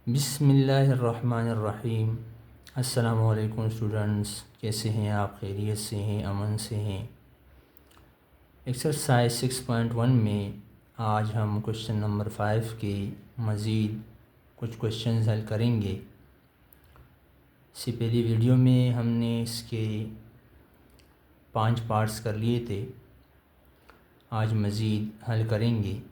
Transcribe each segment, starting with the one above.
बिस्मिल्लाहिर्रहमानिर्रहीम। अस्सलामुअलैकुम स्टूडेंट्स, कैसे हैं आप? खैरियत से हैं, अमन से हैं? एक्सरसाइज 6.1 में आज हम क्वेश्चन नंबर 5 के मज़ीद कुछ क्वेश्चंस हल करेंगे। इससे पहली वीडियो में हमने इसके 5 पार्ट्स कर लिए थे, आज मज़ीद हल करेंगे।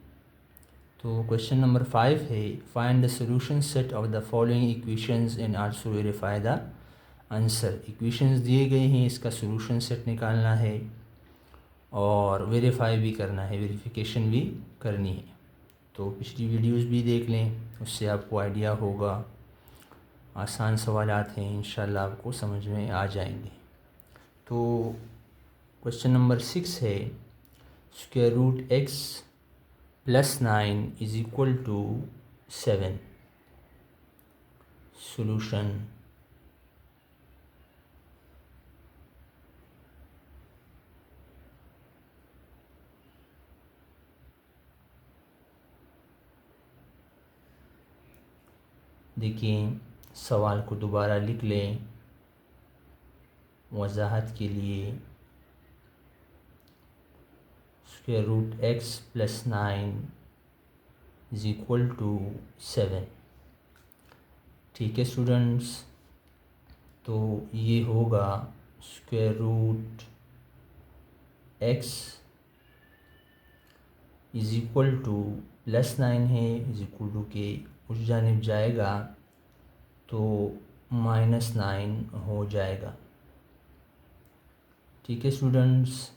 तो क्वेश्चन नंबर 5 है, find the solution set of the following equations and also verify the answer. Equations दिए गए हैं, इसका सॉल्यूशन सेट निकालना है और वेरीफाई भी करना है, वेरिफिकेशन भी करनी है। तो पिछली वीडियोस भी देख लें, उससे आपको आइडिया होगा। आसान सवालात हैं, इंशाल्लाह आपको समझ में आ जाएंगे। तो क्वेश्चन नंबर 6 है, square root x plus 9 is equal to 7। Solution. देखिए, सवाल को दोबारा लिख लें वजाहत के लिए। Square root x plus 9 is equal to 7। ठीक है स्टूडेंट्स, तो ये होगा square root x is equal to plus 9 है, इज़ इक्वल टू के उस जानिब जाएगा तो -9 हो जाएगा। ठीक है students,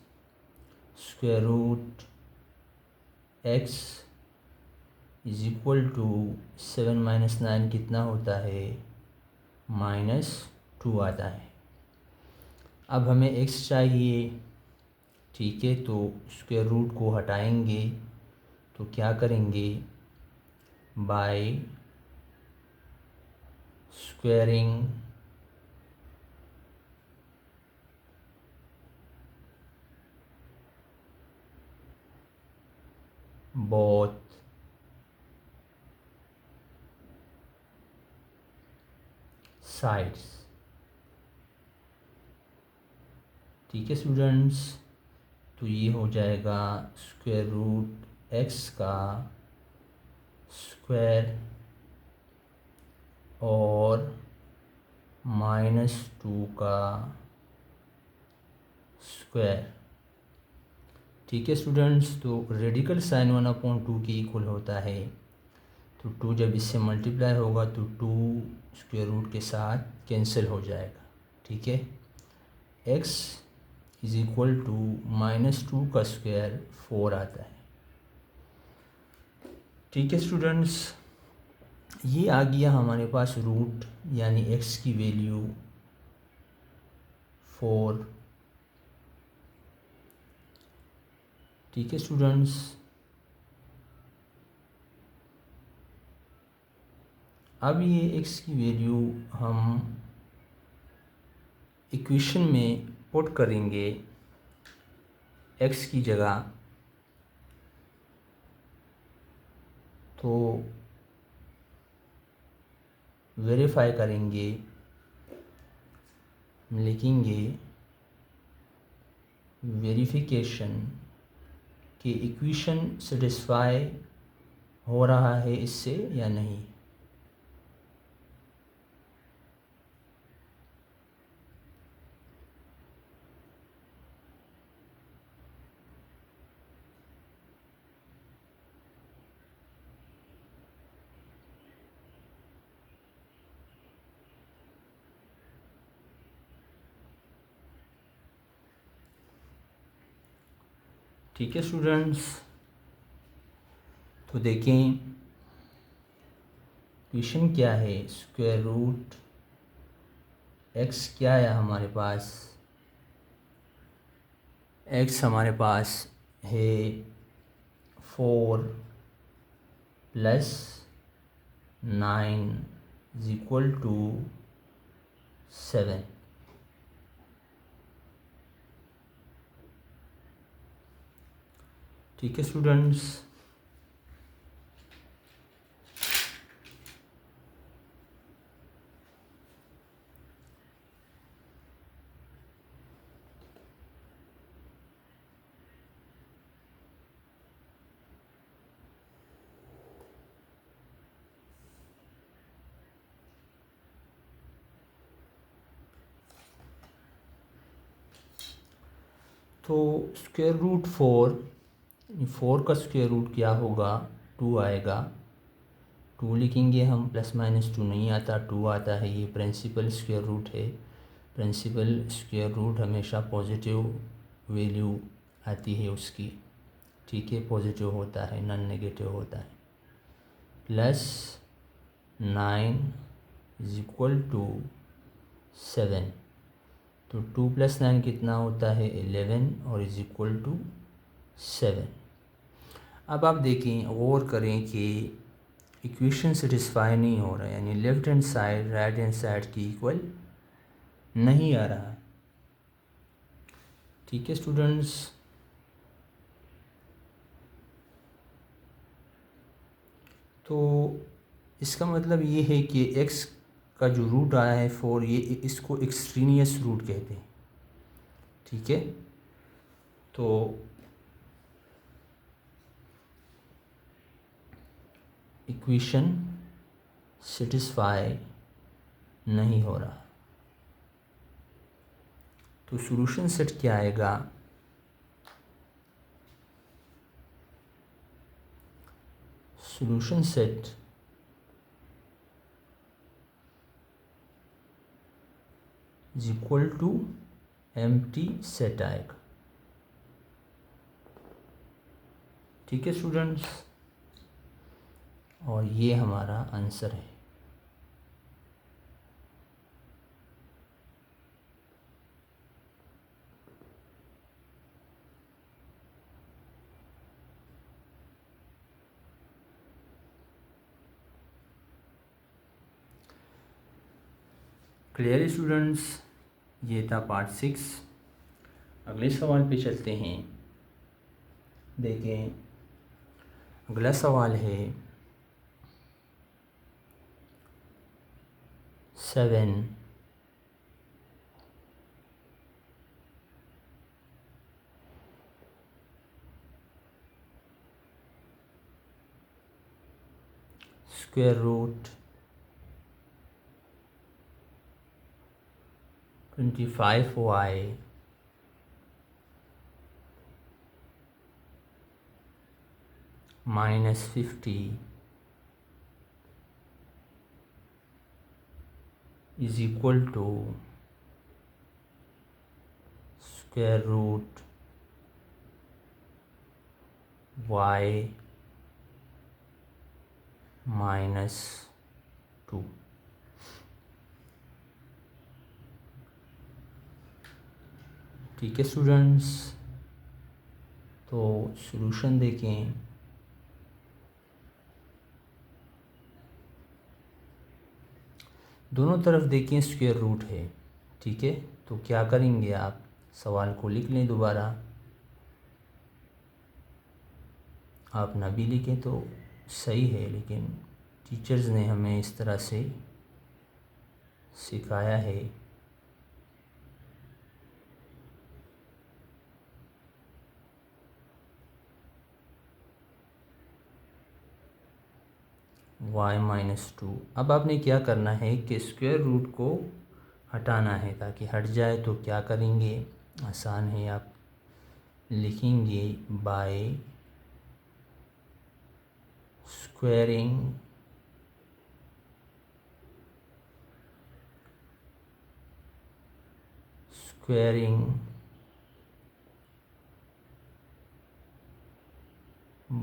square root x is equal to 7 minus 9 कितना होता है? -2 आता है। अब हमें x चाहिए। ठीक है, तो स्क्वायर रूट को हटाएंगे तो क्या करेंगे? By squaring both sides. ठीक है स्टूडेंट्स, तो ये हो जाएगा स्क्वायर रूट x का स्क्वायर और -2 का स्क्वायर। ठीक है स्टूडेंट्स, तो रेडिकल साइन 1/2 के इक्वल होता है, तो 2 जब इससे मल्टीप्लाई होगा तो 2 स्क्वायर रूट के साथ कैंसिल हो जाएगा। ठीक है, x इज़ इक्वल टू -2 का स्क्वायर 4 आता है। ठीक है स्टूडेंट्स, ये आ गया हमारे पास रूट, यानी x की वैल्यू 4। ठीक है स्टूडेंट्स, अब ये x की वैल्यू हम इक्वेशन में पुट करेंगे x की जगह। तो वेरीफाई करेंगे, लिखेंगे वेरिफिकेशन कि इक्वेशन सेटिस्फाई हो रहा है इससे या नहीं। ठीक है स्टूडेंट्स, तो देखें इक्वेशन क्या है। स्क्वायर रूट x क्या है हमारे पास? x हमारे पास है 4 प्लस 9 इज इक्वल टू 7। ठीक है स्टूडेंट्स, तो स्क्वायर रूट 4 का स्क्वायर रूट क्या होगा, 2 आएगा। 2 लिखेंगे हम, +-2 नहीं आता, 2 आता है। ये प्रिंसिपल स्क्वायर रूट है। प्रिंसिपल स्क्वायर रूट हमेशा पॉजिटिव वैल्यू आती है उसकी, ठीक है, पॉजिटिव होता है, नॉन नेगेटिव होता है। +9 = 7, तो 2 + 9 कितना होता है, 11 और = 7। अब आप देखें, गौर करें कि इक्वेशन सेटिस्फाई नहीं हो रहा है, यानी left hand side right hand side की इक्वल नहीं आ रहा है। ठीक है स्टूडेंट्स, तो इसका मतलब ये है कि x का जो रूट आया है 4, ये इसको एक्सट्रीनियस रूट कहते हैं। ठीक है, तो इक्वेशन सेटिस्फाई नहीं हो रहा, तो सॉल्यूशन सेट क्या आएगा, सॉल्यूशन सेट = एम्प्टी सेट आएगा। ठीक है स्टूडेंट्स, और ये हमारा आंसर है। क्लियर स्टूडेंट्स, ये था पार्ट 6। अगले सवाल पे चलते हैं। देखें, अगला सवाल है 7 square root 25y -50 = square root y -2। ठीक है स्टूडेंट्स, तो सॉल्यूशन देखें। दोनों तरफ देखें स्क्वायर रूट है। ठीक है, तो क्या करेंगे आप, सवाल को लिख लें दोबारा। आप ना भी लिखें तो सही है, लेकिन टीचर्स ने हमें इस तरह से सिखाया है। y-2। अब आपने क्या करना है कि स्क्वायर रूट को हटाना है, ताकि हट जाए। तो क्या करेंगे, आसान है, आप लिखेंगे बाय स्क्वायरिंग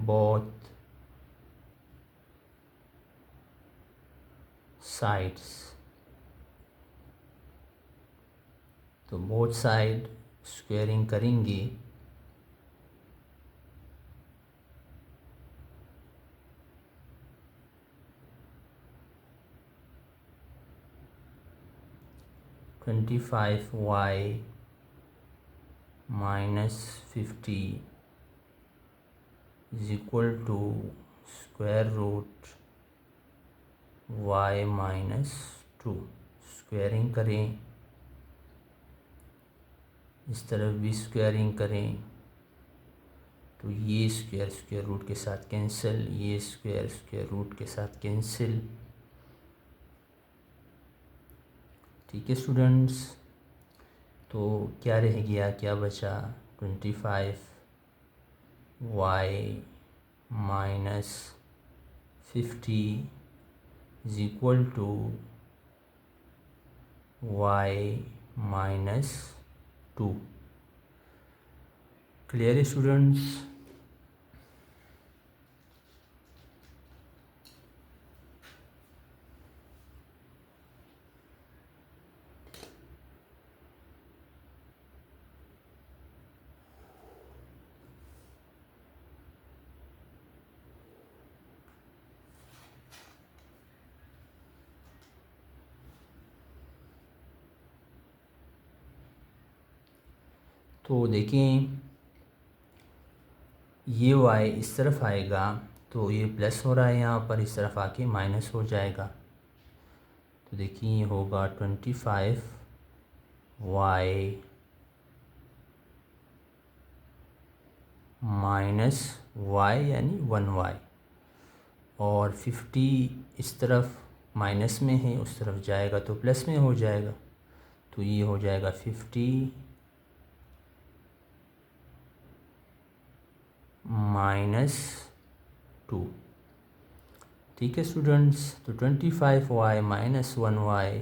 both sides। तो बोथ साइड स्क्वायरिंग करेंगे, (25y -50 = square root y -2। Squaring करें, इस तरफ भी स्क्वायरिंग करें, तो ये स्क्वायर स्क्वायर रूट के साथ कैंसिल, ये स्क्वायर स्क्वायर रूट के साथ कैंसिल। ठीक है स्टूडेंट्स, तो क्या रह गया, क्या बचा, 25y minus 50 is equal to y minus 2। Clear students? तो देखें, ये y इस तरफ आएगा तो ये प्लस हो रहा है, यहाँ पर इस तरफ आके माइनस हो जाएगा। तो देखिए ये होगा 25y माइनस y यानी 1y, और 50 इस तरफ माइनस में है, उस तरफ जाएगा तो प्लस में हो जाएगा। तो ये हो जाएगा 50 माइनस 2। ठीक है स्टूडेंट्स? तो 25y माइनस 1y,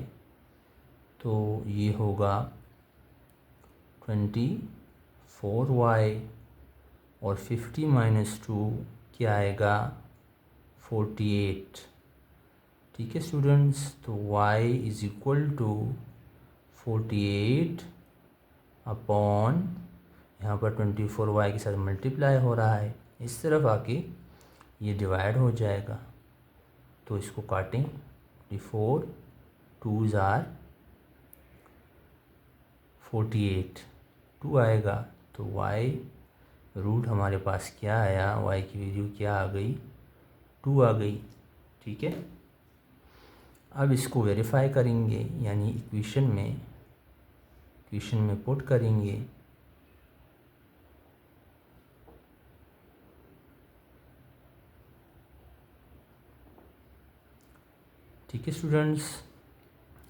तो ये होगा 24y, और 50 माइनस 2 क्या आएगा? 48। ठीक है स्टूडेंट्स? तो y is equal to 48 upon, यहाँ पर 24y के साथ मल्टीप्लाई हो रहा है, इस तरफ आके ये डिवाइड हो जाएगा। तो इसको काटें, 24 2s आर 48, 2 आएगा। तो y रूट हमारे पास क्या आया? y की वैल्यू क्या आ गई? 2 आ गई। ठीक है, अब इसको वेरीफाई करेंगे, यानी इक्वेशन में पुट करेंगे। ठीक है स्टूडेंट्स,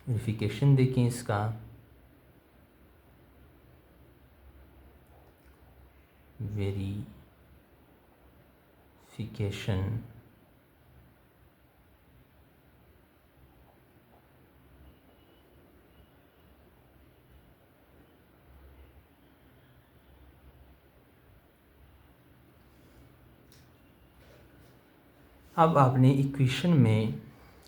वेरिफिकेशन देखें इसका। वेरिफिकेशन अब आपने इक्वेशन में,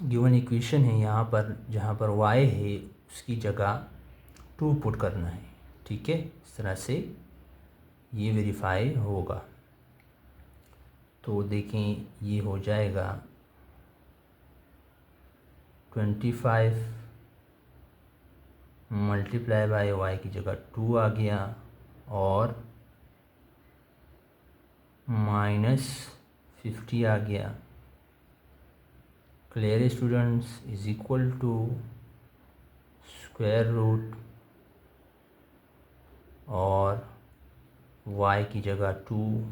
गिवन इक्वेशन है यहाँ पर, जहाँ पर y है उसकी जगह 2 पुट करना है। ठीक है, इस तरह से ये वेरीफाई होगा। तो देखें, ये हो जाएगा 25 मल्टीप्लाई बाय y की जगह 2 आ गया, और माइनस 50 आ गया। Clear students? Is equal to square root, और y की जगह 2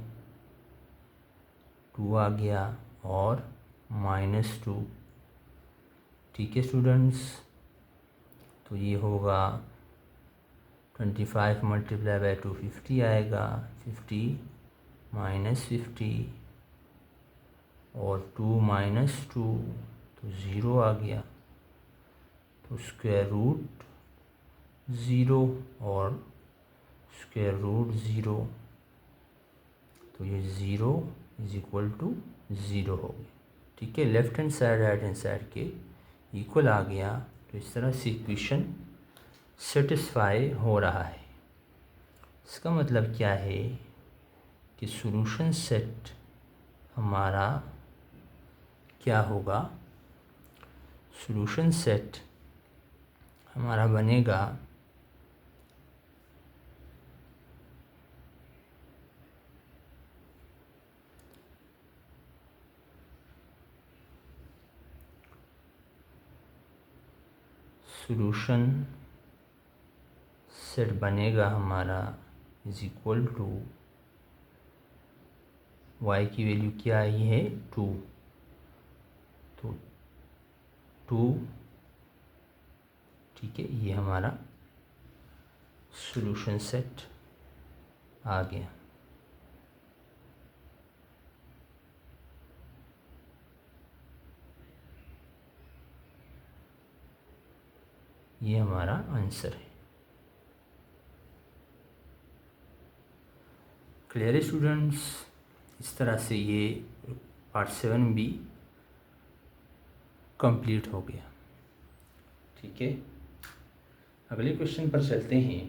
आ गया, और माइनस 2। ठीक है स्टूडेंट्स? तो ये होगा 25 मल्टीप्लाई बाय 2 50 आएगा, 50 माइनस 50, और 2 माइनस 2 तो 0 आ गया। तो स्क्वायर रूट 0 और स्क्वायर रूट 0, तो ये 0 इज इक्वल टू 0 हो गया। ठीक है, left hand side right hand side के इक्वल आ गया। तो इस तरह से इक्वेशन सेटिस्फाई हो रहा है। इसका मतलब क्या है कि सॉल्यूशन सेट हमारा क्या होगा? सॉल्यूशन सेट हमारा बनेगा सॉल्यूशन सेट बनेगा हमारा इज इक्वल टू, y की वैल्यू क्या आई है? 2। तो 2, ठीक है, ये हमारा सॉल्यूशन सेट आ गया। ये हमारा आंसर है। क्लियर है स्टूडेंट्स? इस तरह से ये पार्ट 7 भी कंप्लीट हो गया। ठीक है, अगले क्वेश्चन पर चलते हैं।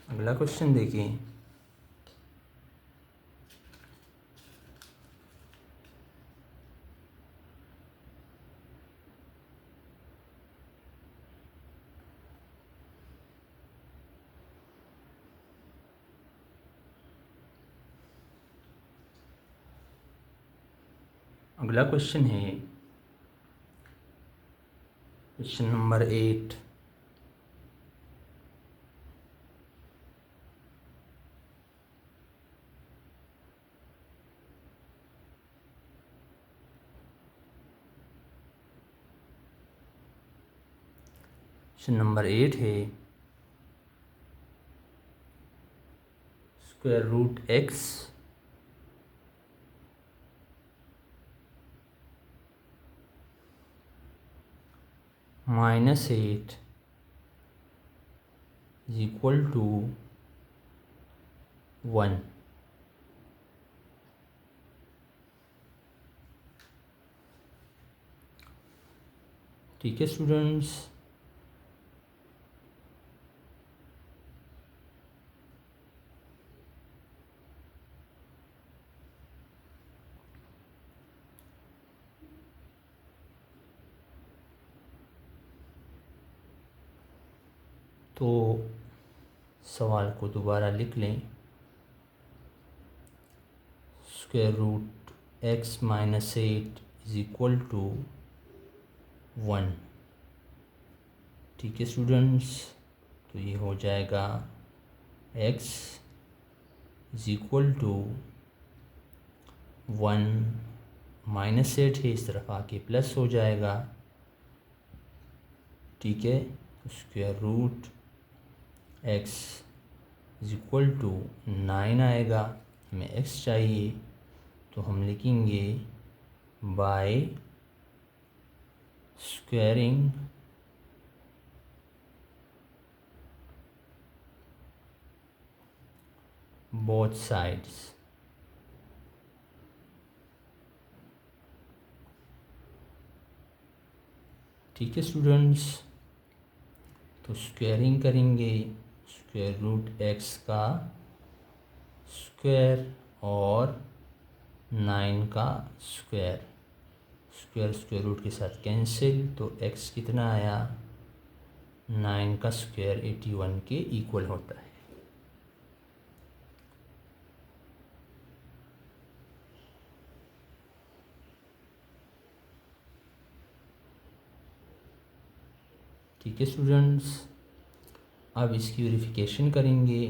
अगला क्वेश्चन देखिए। अगला क्वेश्चन है क्वेश्चन नंबर 8। क्वेश्चन नंबर 8 है square root x -8 is equal to 1। ठीक है स्टूडेंट्स, तो सवाल को दोबारा लिख लें। Square root x -8 is equal to 1। ठीक है स्टूडेंट्स, तो ये हो जाएगा x इज इक्वल टू 1 -8 है, इस तरफ आके प्लस हो जाएगा। ठीक है, square root x is equal to 9 आएगा। हमें x चाहिए तो हम लिखेंगे बाय स्क्वायरिंग बोथ साइड्स। ठीक है स्टूडेंट्स, तो स्क्वायरिंग करेंगे स्क्वायर रूट x का स्क्वायर और 9 का स्क्वायर। स्क्वायर स्क्वायर रूट के साथ कैंसिल, तो x कितना आया, 9 का स्क्वायर 81 के इक्वल होता है। ठीक है स्टूडेंट्स, अब इसकी वेरिफिकेशन करेंगे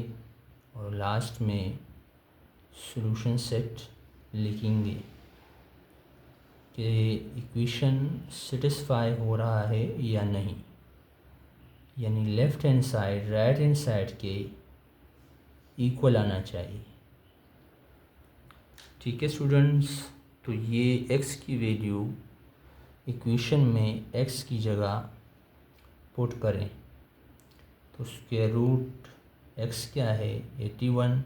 और लास्ट में सॉल्यूशन सेट लिखेंगे कि इक्वेशन सेटिस्फाई हो रहा है या नहीं, यानी left hand side right hand side के इक्वल आना चाहिए। ठीक है स्टूडेंट्स, तो ये x की वैल्यू इक्वेशन में x की जगह पुट करें, तो स्क्वायर रूट x क्या है, 81।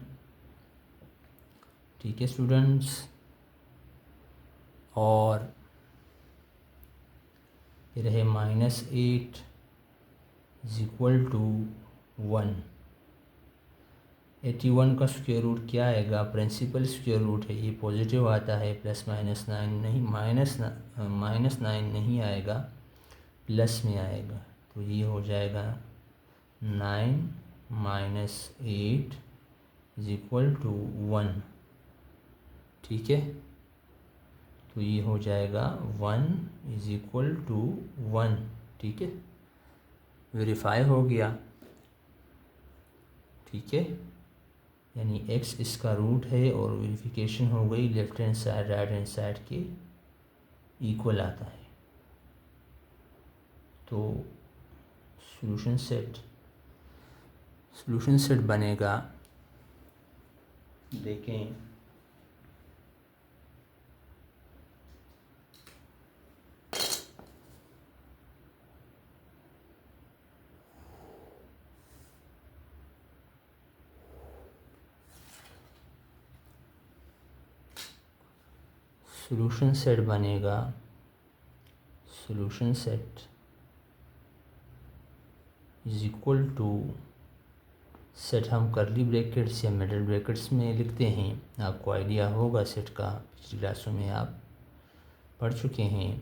ठीक है स्टूडेंट्स, और ये रहे -8 इज इक्वल टू 1। 81 का स्क्वायर रूट क्या आएगा, प्रिंसिपल स्क्वायर रूट है, ये पॉजिटिव आता है, +-9 नहीं, -9 नहीं आएगा, प्लस में आएगा। तो ये हो जाएगा 9 - 8 इज इक्वल टू 1। ठीक है, तो ये हो जाएगा 1 इज इक्वल टू 1। ठीक है, वेरीफाई हो गया। ठीक है, यानी x इसका रूट है और वेरिफिकेशन हो गई, left hand side right hand side के इक्वल आता है। तो सॉल्यूशन सेट बनेगा, देखें सॉल्यूशन सेट बनेगा, solution set is equal to, set हम करली ब्रैकेट्स या मिडल ब्रैकेट्स में लिखते हैं, आपको आइडिया होगा सेट का, पिछली क्लासों में आप पढ़ चुके हैं।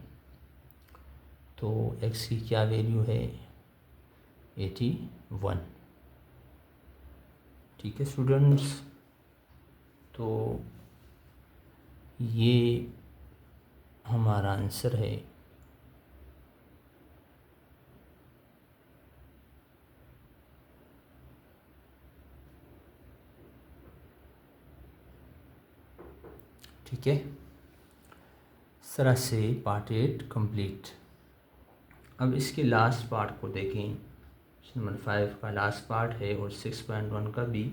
तो x की क्या वैल्यू है, 81। ठीक है स्टूडेंट्स, तो ये हमारा आंसर है। ठीक है, इस तरह से पार्ट 8 कंप्लीट। अब इसके लास्ट पार्ट को देखें, नंबर 5 का लास्ट पार्ट है और 6.1 का भी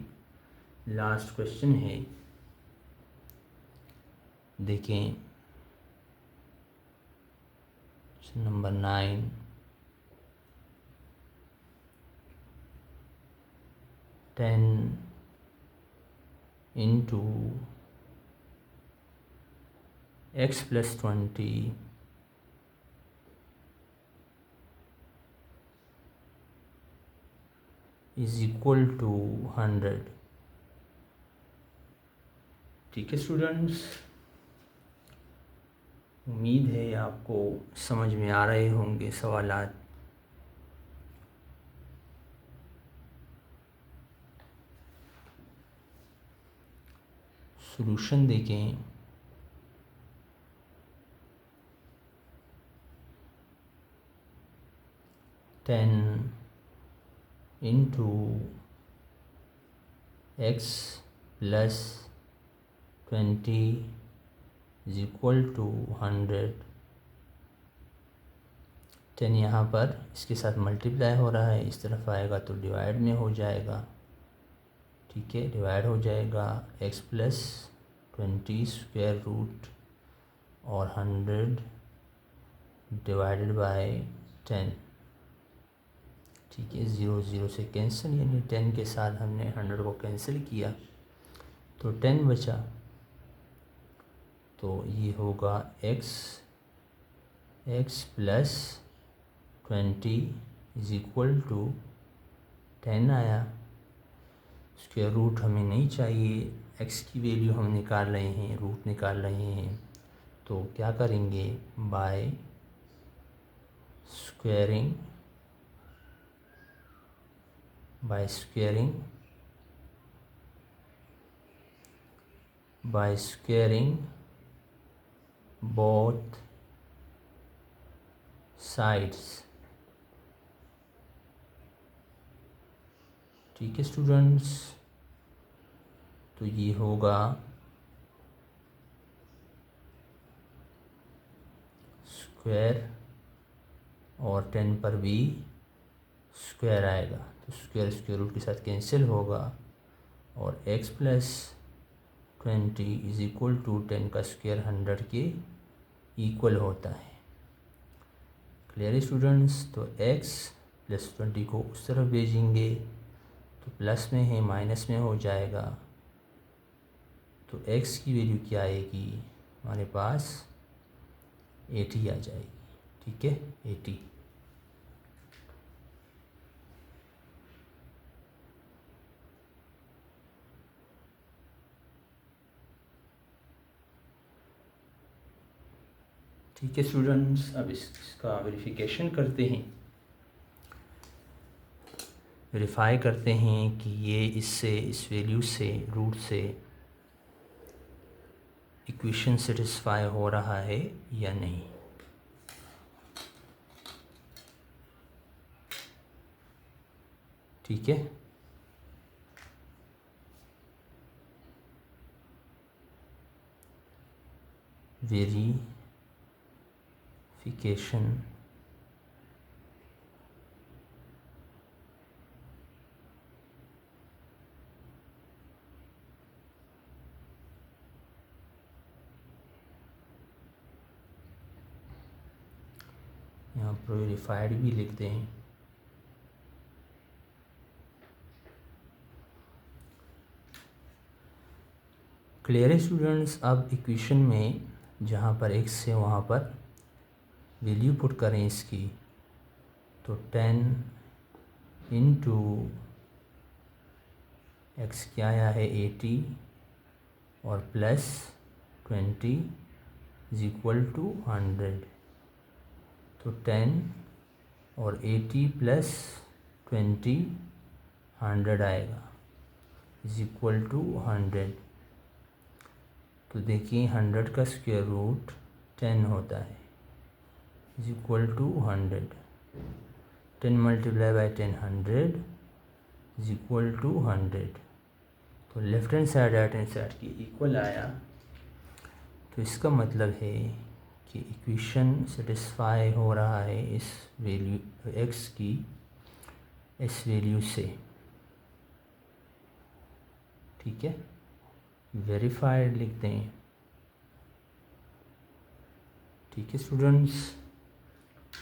लास्ट क्वेश्चन है। देखें number 9, 10 into x plus 20 is equal to 100। ठीक है स्टूडेंट्स, उम्मीद है आपको समझ में आ रहे होंगे सवालात। सॉल्यूशन देखें, ten into x plus 20 is equal to 100। 10 यहाँ पर इसके साथ मल्टीप्लाई हो रहा है, इस तरफ आएगा तो डिवाइड में हो जाएगा। ठीक है, डिवाइड हो जाएगा, x प्लस 20 स्क्वायर रूट और 100 डिवाइडेड बाय 10। ठीक है, 0 0 से कैंसिल, यानी 10 के साथ हमने 100 को कैंसिल किया तो 10 बचा। तो ये होगा x plus 20 is equal to 10 आया। स्क्वायर रूट हमें नहीं चाहिए, x की वैल्यू हम निकाल रहे हैं, रूट निकाल रहे हैं। तो क्या करेंगे, बाय स्क्वेयरिंग both sides। ठीक है स्टूडेंट्स, तो ये होगा स्क्वायर और 10 पर भी स्क्वायर आएगा, तो स्क्वायर रूट के साथ कैंसिल होगा और x plus 20 is equal to 10 का स्क्वायर 100 के इक्वल होता है। क्लियर स्टूडेंट्स, तो x प्लस 20 को उस तरफ भेजेंगे तो प्लस में है माइनस में हो जाएगा। तो x की वैल्यू क्या आएगी, हमारे पास 80 आ जाएगी। ठीक है, 80। ठीक है स्टूडेंट्स, अब इसका वेरिफिकेशन करते हैं, वेरीफाई करते हैं कि ये इससे, इस वैल्यू से, रूट से इक्वेशन सेटिस्फाई हो रहा है या नहीं। ठीक है, वेरिफिकेशन यहाँ पर वेरीफाइड भी लिखते हैं। क्लियर है स्टूडेंट्स। अब इक्वेशन में जहाँ पर x है वहाँ पर वैल्यू पुट करें इसकी, तो 10 इंटू एक्स क्या आया है 80 और प्लस 20 इज इक्वल टू 100। तो 10 और 80 प्लस 20 100 आएगा इज इक्वल टू 100। तो देखिए 100 का स्क्वायर रूट 10 होता है is equal to 100। 10 multiply by 10 100 is equal to 100। तो left hand side right hand side की इक्वल आया। तो इसका मतलब है कि इक्वेशन सेटिस्फाई हो रहा है इस वैल्यू x की इस वैल्यू से। ठीक है, वेरीफाइड लिखते हैं। ठीक है स्टूडेंट्स,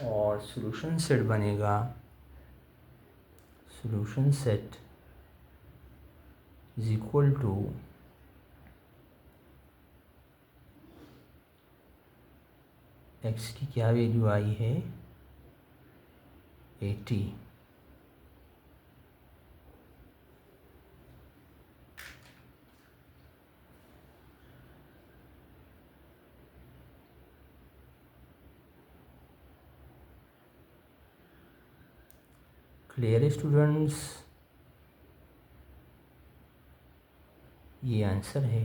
और सॉल्यूशन सेट बनेगा, solution set is equal to x की क्या वैल्यू आई है 80। क्लियर है स्टूडेंट्स, ये आंसर है।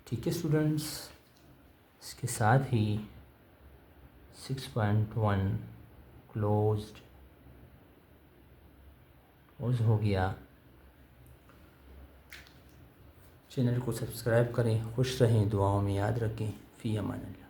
ठीक है स्टूडेंट्स, इसके साथ ही 6.1 क्लोज हो गया। चैनल को सब्सक्राइब करें, खुश रहें, दुआओं में याद रखें। फ़ी अमान अल्लाह।